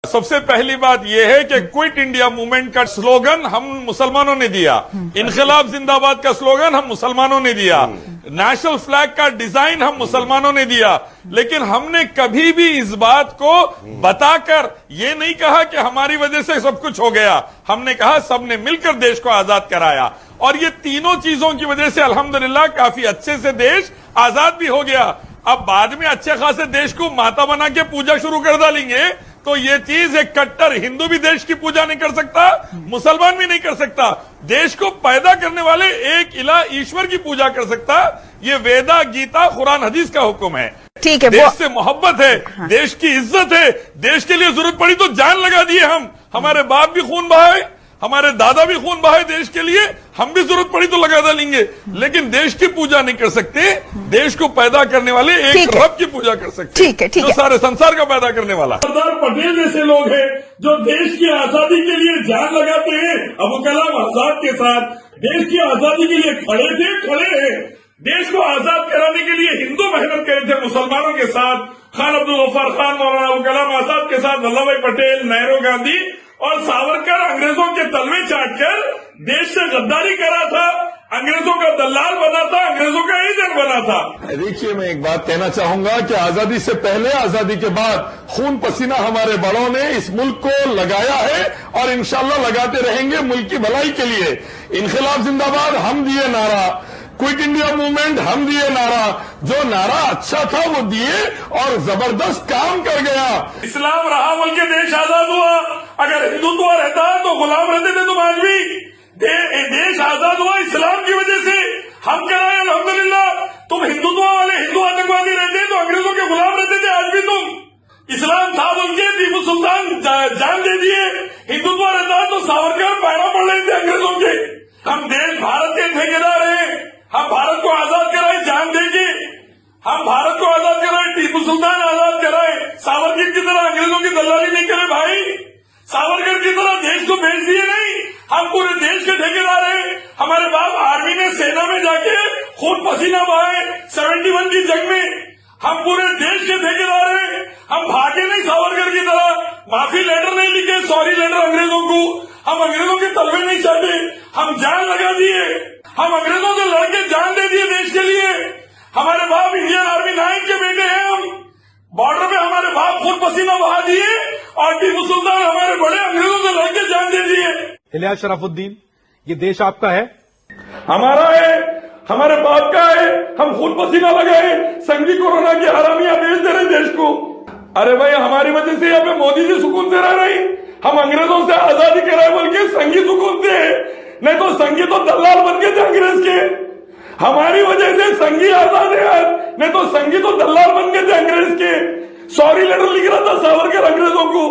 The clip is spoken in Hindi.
सबसे पहली बात यह है कि क्विट इंडिया मूवमेंट का स्लोगन हम मुसलमानों ने दिया, इनकलाब जिंदाबाद का स्लोगन हम मुसलमानों ने दिया, नेशनल फ्लैग का डिजाइन हम मुसलमानों ने दिया, लेकिन हमने कभी भी इस बात को बताकर ये नहीं कहा कि हमारी वजह से सब कुछ हो गया। हमने कहा सबने मिलकर देश को आजाद कराया और ये तीनों चीजों की वजह से अल्हम्दुलिल्लाह काफी अच्छे से देश आजाद भी हो गया। अब बाद में अच्छे खासे देश को माता बना के पूजा शुरू कर डालेंगे तो ये चीज एक कट्टर हिंदू भी देश की पूजा नहीं कर सकता, मुसलमान भी नहीं कर सकता। देश को पैदा करने वाले एक इला ईश्वर की पूजा कर सकता। ये वेदा, गीता, कुरान, हदीस का हुक्म है। ठीक है, देश से मोहब्बत है, हाँ। देश की इज्जत है, देश के लिए जरूरत पड़ी तो जान लगा दिए हम। हमारे बाप भी खून बहाए, हमारे दादा भी खून बहाए देश के लिए, हम भी जरूरत पड़ी तो लगा डालेंगे, लेकिन देश की पूजा नहीं कर सकते। देश को पैदा करने वाले एक रब की पूजा कर सकते, ठीक है, जो सारे संसार का पैदा करने वाला। सरदार पटेल जैसे लोग हैं जो देश की आजादी के लिए जान लगाते हैं। अबू कलाम आजाद के साथ देश की आजादी के लिए खड़े थे, खड़े हैं। देश को आजाद कराने के लिए हिंदू मेहनत करे थे मुसलमानों के साथ। खान अब्दुल गफ्फार खान, मौलाना अबू कलाम आजाद के साथ वल्लभ भाई पटेल, नेहरू, गांधी और सावरकर अंग्रेजों के तलवे चाटकर देश से गद्दारी करा था, अंग्रेजों का दलाल बना था, अंग्रेजों का एजेंट बना था। देखिए, मैं एक बात कहना चाहूंगा कि आजादी से पहले, आजादी के बाद खून पसीना हमारे बड़ों ने इस मुल्क को लगाया है और इंशाल्लाह लगाते रहेंगे मुल्क की भलाई के लिए। इनकलाब जिंदाबाद हम दिए नारा, क्विट इंडिया मूवमेंट हम दिए नारा, जो नारा अच्छा था वो दिए और जबरदस्त काम कर गया। इस्लाम रहा बोल के देश आजाद हुआ। अगर हिंदुत्व रहता तो गुलाम रहते थे तुम आज भी। देश आजाद हुआ इस्लाम की वजह से, हम कराए अल्हम्दुलिल्लाह। तुम हिंदुत्व वाले हिंदू आतंकवादी रहते तो अंग्रेजों के गुलाम रहते थे आज भी तुम। इस्लाम था बोल के टीपू सुल्तान जान दे दिए। हिंदुत्व रहता तो सावरकर पैरा पड़ रहे थे अंग्रेजों के। हम देश भारत के ठेकेदार हैं। हम भारत को आजाद कराए जान देंगे। हम भारत को आजाद कराए, टीपू सुल्तान आजाद कराए, सावरकर की तरह अंग्रेजों की दलाली नहीं करे भाई। सावरकर की तरह देश को बेच दिए नहीं। हम पूरे देश के ठेकेदार हैं। हमारे बाप आर्मी में, सेना में जाके खून पसीना बहाए 71 की जंग में। हम पूरे देश के ठेकेदार हैं। हम भागे नहीं सावरकर की तरह, माफी लेटर नहीं लिखे, सॉरी लेटर अंग्रेजों को। हम अंग्रेजों के तलवे नहीं चाहते, हम जान लगा दिए। हम अंग्रेजों से लड़के जान दे दिए देश के लिए। हमारे बाप इंडियन आर्मी 9 के बेटे हैं। हम बॉर्डर पे हमारे बाप खून पसीना बहा दिए और टीपू सुल्तान हमारे बड़े अंग्रेजों से लड़के जान दे दिए। इलियास शराफुद्दीन, ये देश आपका है, हमारा है, हमारे बाप का है। हम खून पसीना लगाए, संगी कोरोना की हरामियां बेच दे रहे देश को। अरे भाई, हमारी वजह से यहाँ पे मोदी जी सुकून से रह रही। हम अंग्रेजों से आजादी कराए बोल के संगी सुकून से, नहीं तो संगी तो दलाल बन के थे अंग्रेज के। हमारी वजह से संगी आजाद है यार, नहीं तो संगी तो दलाल बन के थे अंग्रेज के। सॉरी लेटर लिख रहा था सावरकर अंग्रेजों को।